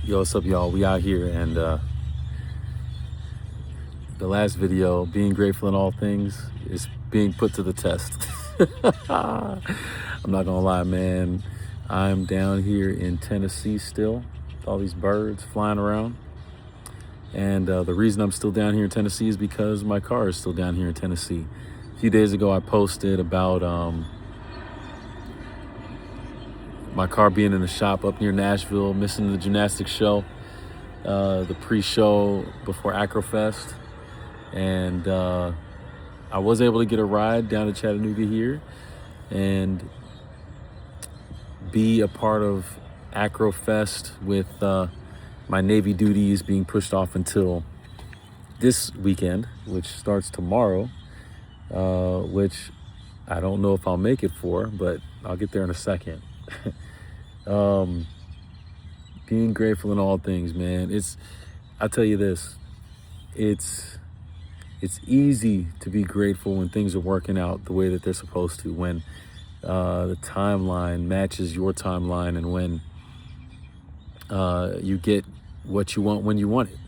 Yo, what's up, y'all? We out here, and the last video, being grateful in all things, is being put to the test. I'm not gonna lie, man. I'm down here in Tennessee still, with all these birds flying around. And the reason I'm still down here in Tennessee is because my car is still down here in Tennessee. A few days ago, I posted about my car being in the shop up near Nashville, missing the gymnastics show, the pre-show before Acrofest. And I was able to get a ride down to Chattanooga here and be a part of Acrofest with my Navy duties being pushed off until this weekend, which starts tomorrow, which I don't know if I'll make it for, but I'll get there in a second. Being grateful in all things, man. I'll tell you this, it's easy to be grateful when things are working out the way that they're supposed to, when the timeline matches your timeline, and when you get what you want when you want it.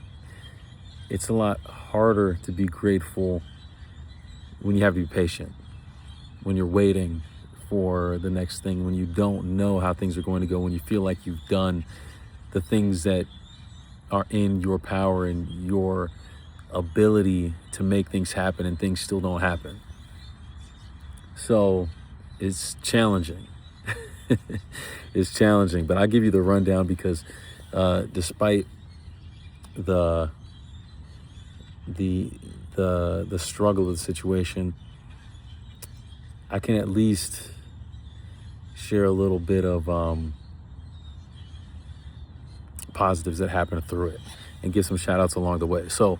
It's a lot harder to be grateful when you have to be patient, when you're waiting for the next thing, when you don't know how things are going to go, when you feel like you've done the things that are in your power and your ability to make things happen, and things still don't happen. So it's challenging. It's challenging, but I'll give you the rundown because despite the struggle of the situation, I can at least share a little bit of positives that happened through it and give some shout outs along the way. So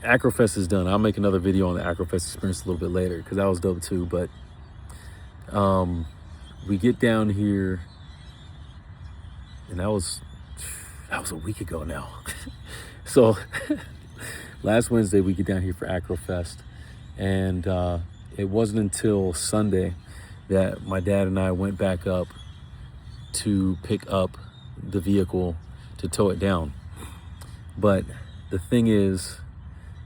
Acrofest is done. I'll make another video on the Acrofest experience a little bit later because that was dope too. But we get down here, and that was a week ago now. So last Wednesday we get down here for Acrofest, and it wasn't until Sunday that my dad and I went back up to pick up the vehicle to tow it down. But the thing is,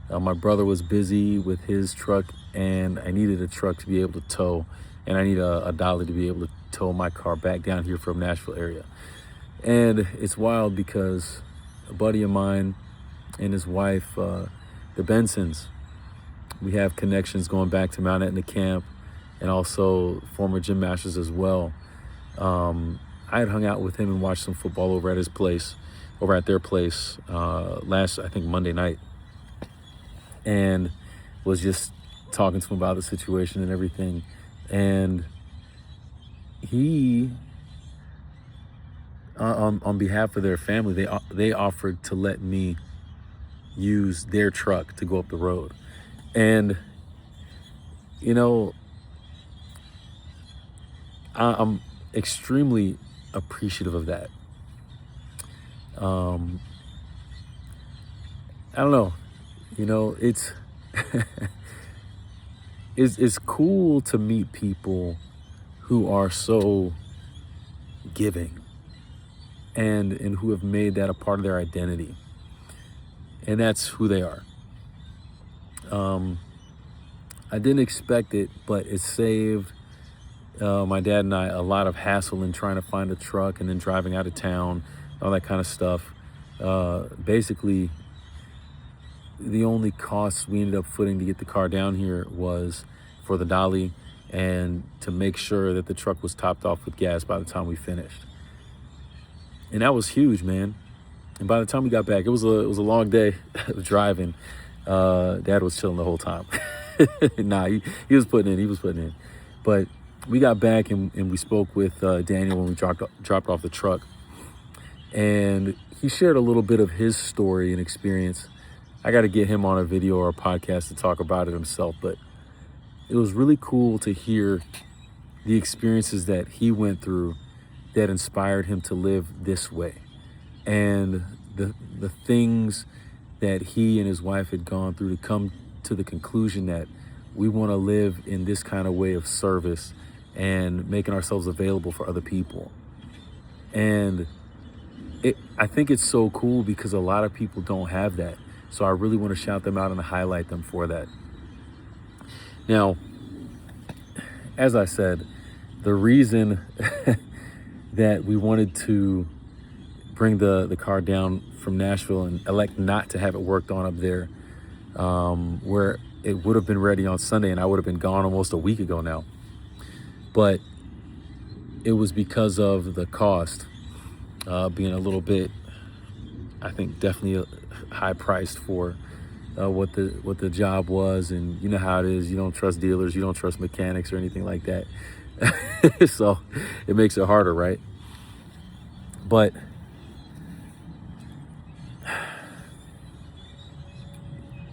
my brother was busy with his truck, and I needed a truck to be able to tow, and I need a dolly to be able to tow my car back down here from Nashville area. And it's wild because a buddy of mine and his wife, the Bensons, we have connections going back to Mount Etna camp, and also former gym masters as well. I had hung out with him and watched some football over at their place last, I think, Monday night, and was just talking to him about the situation and everything. And he, on behalf of their family, they offered to let me use their truck to go up the road. And, you know, I'm extremely appreciative of that. I don't know, you know, it's it's cool to meet people who are so giving and who have made that a part of their identity, and that's who they are. I didn't expect it, but it saved my dad and I a lot of hassle in trying to find a truck and then driving out of town, all that kind of stuff. Basically, the only costs we ended up footing to get the car down here was for the dolly and to make sure that the truck was topped off with gas by the time we finished. And that was huge, man. And by the time we got back, it was a long day of driving. Dad was chilling the whole time. Nah, he was putting in. But we got back and we spoke with Daniel when we dropped off the truck. And he shared a little bit of his story and experience. I got to get him on a video or a podcast to talk about it himself. But it was really cool to hear the experiences that he went through that inspired him to live this way. And the things that he and his wife had gone through to come to the conclusion that we want to live in this kind of way of service and making ourselves available for other people. And I think it's so cool because a lot of people don't have that. So I really want to shout them out and highlight them for that. Now, as I said, the reason that we wanted to bring the car down from Nashville and elect not to have it worked on up there, where it would have been ready on Sunday and I would have been gone almost a week ago now. But it was because of the cost being a little bit, I think, definitely high priced for what the job was. And you know how it is, you don't trust dealers, you don't trust mechanics or anything like that. So it makes it harder, right? But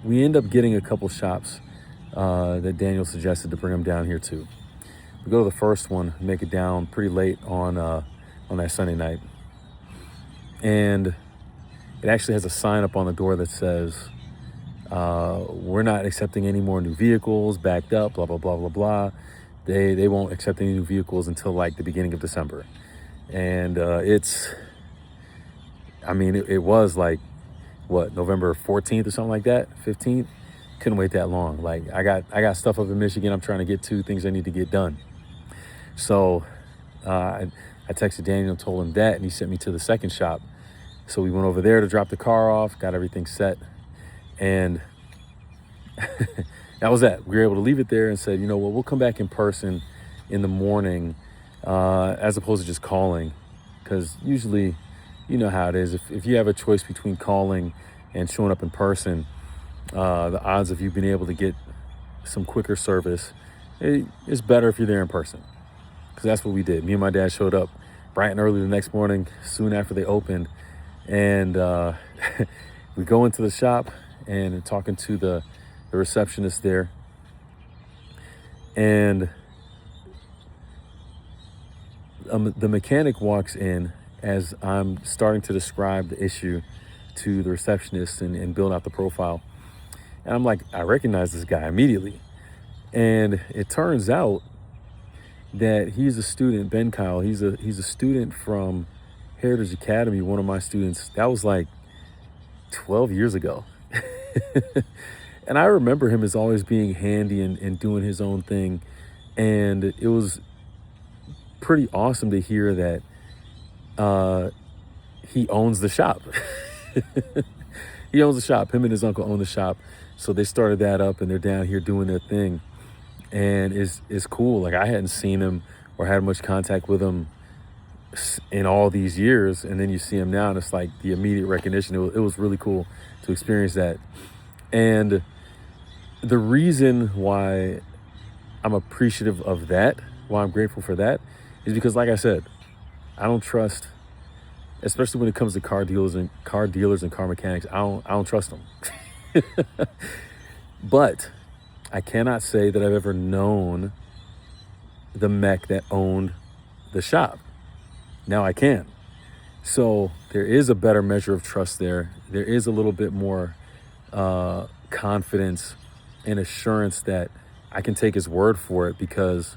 we end up getting a couple shops that Daniel suggested to bring them down here to. We go to the first one, make it down pretty late on that Sunday night. And it actually has a sign up on the door that says, we're not accepting any more new vehicles, backed up, blah, blah, blah, blah, blah. They won't accept any new vehicles until like the beginning of December. And it was like, what, November 14th or something like that, 15th? Couldn't wait that long. Like I got stuff up in Michigan I'm trying to get to, things I need to get done. So I texted Daniel and told him that, and he sent me to the second shop. So we went over there to drop the car off, got everything set, and that was that. We were able to leave it there and said, you know what, we'll come back in person in the morning as opposed to just calling, because usually, you know how it is. If you have a choice between calling and showing up in person, the odds of you being able to get some quicker service is better if you're there in person. Because that's what we did. Me and my dad showed up bright and early the next morning, soon after they opened. And we go into the shop and talking to the receptionist there. And the mechanic walks in as I'm starting to describe the issue to the receptionist and build out the profile. And I'm like, I recognize this guy immediately. And it turns out that he's a student, Ben Kyle. He's a student from Heritage Academy, one of my students. That was like 12 years ago. And I remember him as always being handy and doing his own thing. And it was pretty awesome to hear that he owns the shop. He owns the shop. Him and his uncle own the shop. So they started that up and they're down here doing their thing. And it's cool. Like I hadn't seen him or had much contact with him in all these years. And then you see him now and it's like the immediate recognition. It was really cool to experience that. And the reason why I'm appreciative of that, why I'm grateful for that, is because, like I said, I don't trust, especially when it comes to car dealers and car mechanics. I don't trust them. But I cannot say that I've ever known the mech that owned the shop. Now I can. So there is a better measure of trust there. There is a little bit more confidence and assurance that I can take his word for it, because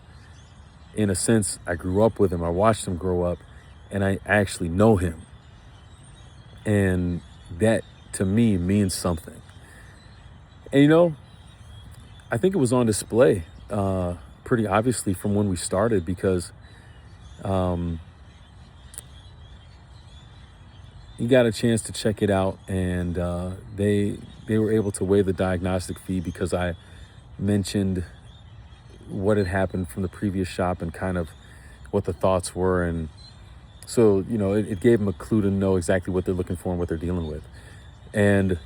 in a sense, I grew up with him. I watched him grow up and I actually know him. And that to me means something. And you know, I think it was on display pretty obviously from when we started, because you got a chance to check it out, and they were able to waive the diagnostic fee because I mentioned what had happened from the previous shop and kind of what the thoughts were. And so, you know, it gave them a clue to know exactly what they're looking for and what they're dealing with. And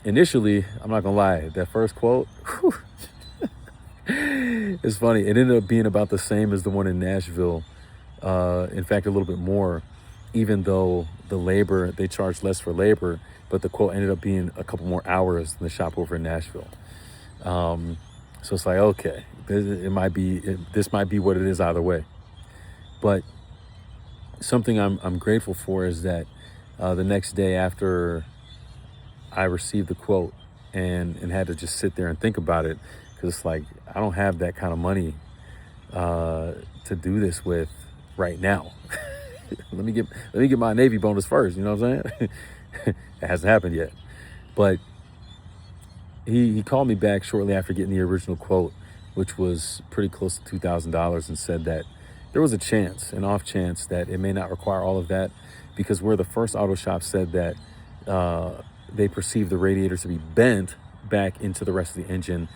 initially, I'm not gonna lie, that first quote, it's funny. It ended up being about the same as the one in Nashville. In fact, a little bit more, even though the labor, they charged less for labor, but the quote ended up being a couple more hours than the shop over in Nashville. So it's like, okay, this might be what it is either way. But something I'm grateful for is that the next day after I received the quote and had to just sit there and think about it, because it's like, I don't have that kind of money to do this with right now. let me get my Navy bonus first. You know what I'm saying? It hasn't happened yet, but he called me back shortly after getting the original quote, which was pretty close to $2,000, and said that there was a chance, an off chance, that it may not require all of that, because where the first auto shop said that they perceived the radiator to be bent back into the rest of the engine,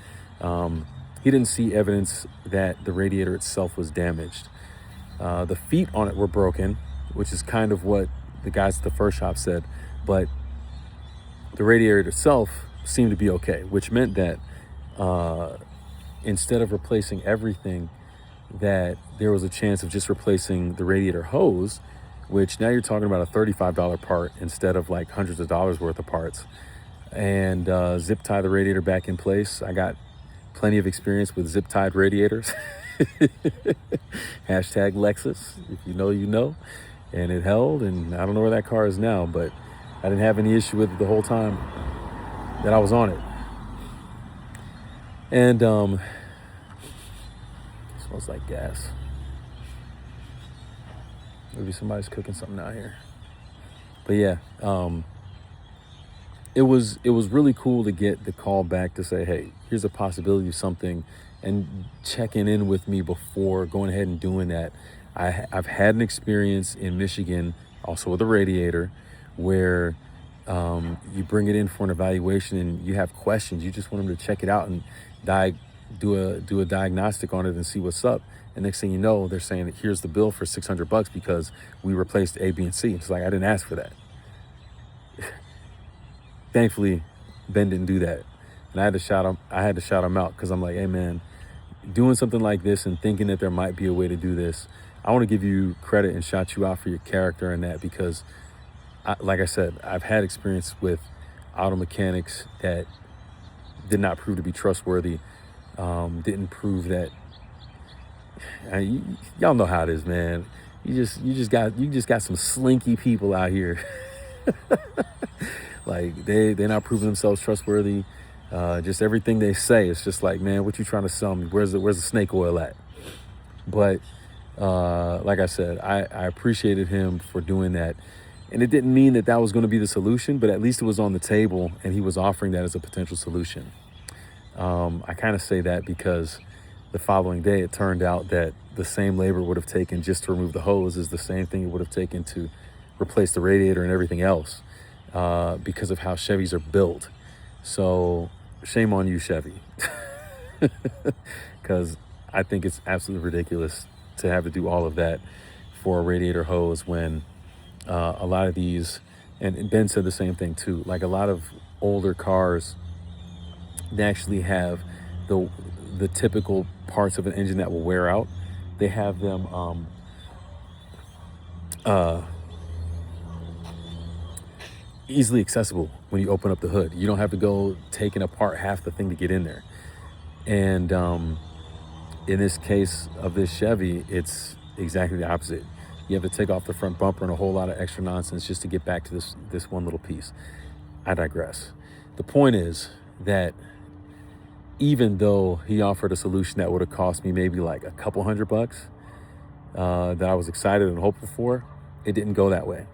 he didn't see evidence that the radiator itself was damaged. The feet on it were broken, which is kind of what the guys at the first shop said, but the radiator itself seemed to be okay, which meant that instead of replacing everything, that there was a chance of just replacing the radiator hose, which now you're talking about a $35 part instead of like hundreds of dollars worth of parts, and zip tie the radiator back in place. I got plenty of experience with zip tied radiators. Hashtag Lexus, if you know, you know. And it held, and I don't know where that car is now, but I didn't have any issue with it the whole time that I was on it. And it smells like gas. Maybe somebody's cooking something out here. But yeah, it was really cool to get the call back to say, hey, here's a possibility of something, and checking in with me before going ahead and doing that. I've had an experience in Michigan, also with a radiator, where you bring it in for an evaluation and you have questions. You just want them to check it out and do a diagnostic on it and see what's up. And next thing you know, they're saying that here's the bill for $600 because we replaced A, B, and C. It's like, I didn't ask for that. Thankfully, Ben didn't do that, and I had to shout him out, because I'm like, hey man, doing something like this and thinking that there might be a way to do this, I want to give you credit and shout you out for your character in that, because like I said, I've had experience with auto mechanics that did not prove to be trustworthy. Didn't prove that. Y'all know how it is, man. You just got some slinky people out here. Like they're not proving themselves trustworthy. Just everything they say, it's just like, man, what you trying to sell me? Where's the snake oil at? But like I said, I appreciated him for doing that. And it didn't mean that was going to be the solution, but at least it was on the table and he was offering that as a potential solution. I kind of say that because the following day, it turned out that the same labor would have taken just to remove the hose is the same thing it would have taken to replace the radiator and everything else, because of how Chevys are built. So shame on you, Chevy, because I think it's absolutely ridiculous to have to do all of that for a radiator hose when a lot of these, and Ben said the same thing too, like a lot of older cars, they actually have the typical parts of an engine that will wear out. They have them easily accessible when you open up the hood. You don't have to go taking apart half the thing to get in there. And in this case of this Chevy, it's exactly the opposite. You have to take off the front bumper and a whole lot of extra nonsense just to get back to this one little piece. I digress. The point is that even though he offered a solution that would have cost me maybe like a couple $100 that I was excited and hopeful for, it didn't go that way.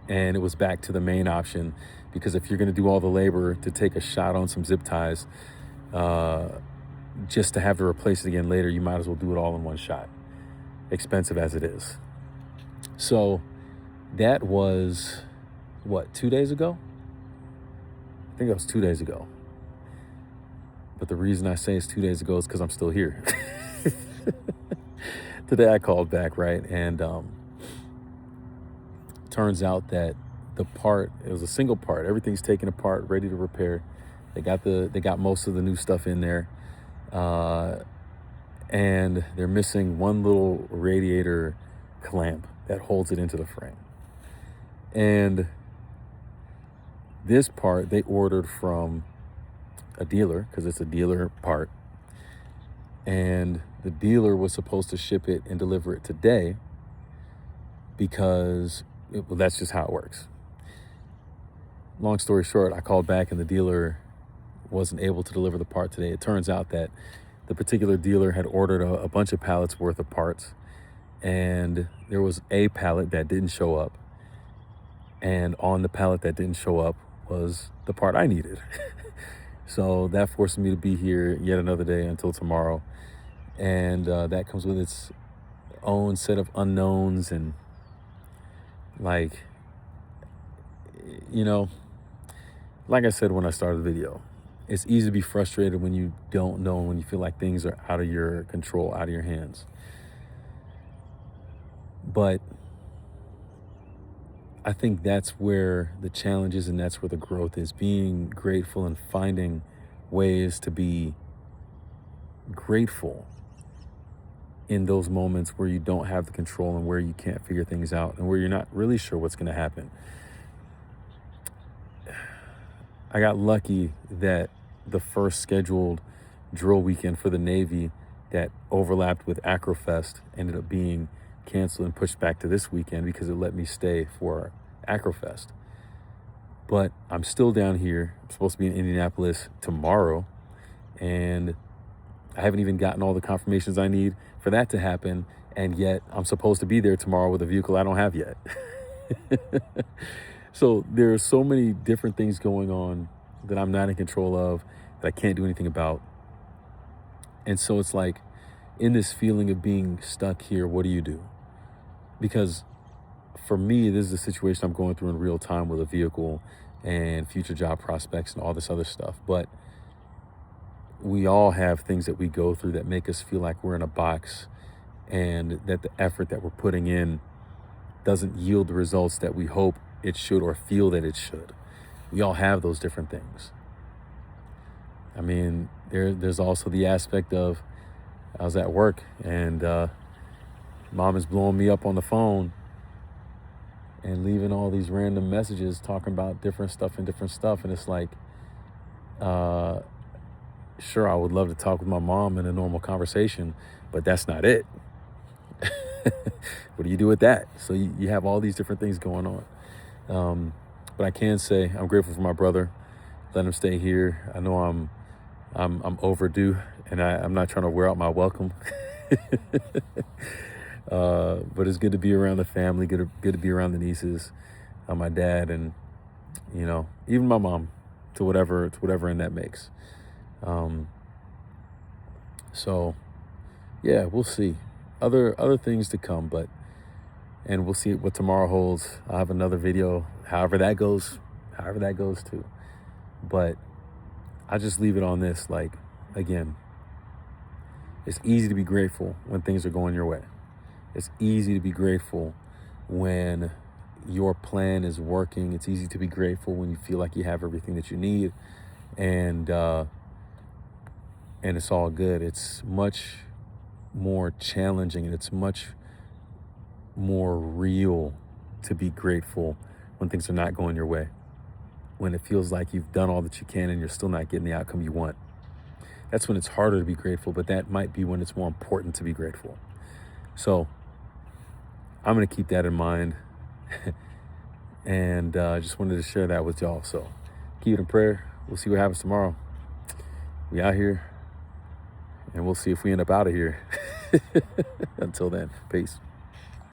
And it was back to the main option, because if you're going to do all the labor to take a shot on some zip ties, just to have to replace it again later, you might as well do it all in one shot, expensive as it is. So that was, 2 days ago? I think that was 2 days ago. But the reason I say it's 2 days ago is because I'm still here. Today I called back, right? And turns out that the part, it was a single part. Everything's taken apart, ready to repair. They got most of the new stuff in there. And they're missing one little radiator clamp that holds it into the frame. And this part they ordered from a dealer, because it's a dealer part, and the dealer was supposed to ship it and deliver it today, because that's just how it works. Long story short, I called back and the dealer wasn't able to deliver the part today. It turns out that the particular dealer had ordered a bunch of pallets worth of parts, and there was a pallet that didn't show up. And on the pallet that didn't show up was the part I needed. So that forced me to be here yet another day until tomorrow. And that comes with its own set of unknowns. And like, you know, like I said when I started the video, it's easy to be frustrated when you don't know, when you feel like things are out of your control, out of your hands. But I think that's where the challenge is, and that's where the growth is, being grateful and finding ways to be grateful in those moments where you don't have the control and where you can't figure things out and where you're not really sure what's going to happen. I got lucky that the first scheduled drill weekend for the Navy that overlapped with Acrofest ended up being canceled and pushed back to this weekend because it let me stay for Acrofest. But I'm still down here. I'm supposed to be in Indianapolis tomorrow, and I haven't even gotten all the confirmations I need for that to happen, and yet I'm supposed to be there tomorrow with a vehicle I don't have yet. So there are so many different things going on that I'm not in control of, that I can't do anything about. And so it's like, in this feeling of being stuck here, what do you do? Because for me, this is a situation I'm going through in real time with a vehicle and future job prospects and all this other stuff. But we all have things that we go through that make us feel like we're in a box, and that the effort that we're putting in doesn't yield the results that we hope it should or feel that it should. We all have those different things. I mean, there's also the aspect of, I was at work and mom is blowing me up on the phone and leaving all these random messages talking about different stuff. And it's like, sure, I would love to talk with my mom in a normal conversation, but that's not it. What do you do with that? So you have all these different things going on. But I can say I'm grateful for my brother. Let him stay here. I know I'm overdue, and I'm not trying to wear out my welcome. But it's good to be around the family, good to be around the nieces, my dad, and even my mom, to whatever end that makes. So yeah, we'll see. Other things to come, and we'll see what tomorrow holds. I'll have another video, however that goes too. But I just leave it on this, like, again, it's easy to be grateful when things are going your way. It's easy to be grateful when your plan is working. It's easy to be grateful when you feel like you have everything that you need, and it's all good. It's much more challenging, and it's much more real to be grateful when things are not going your way, when it feels like you've done all that you can and you're still not getting the outcome you want. That's when it's harder to be grateful, but that might be when it's more important to be grateful. So I'm going to keep that in mind. And I just wanted to share that with y'all. So keep it in prayer. We'll see what happens tomorrow. We out here, and we'll see if we end up out of here. Until then, peace.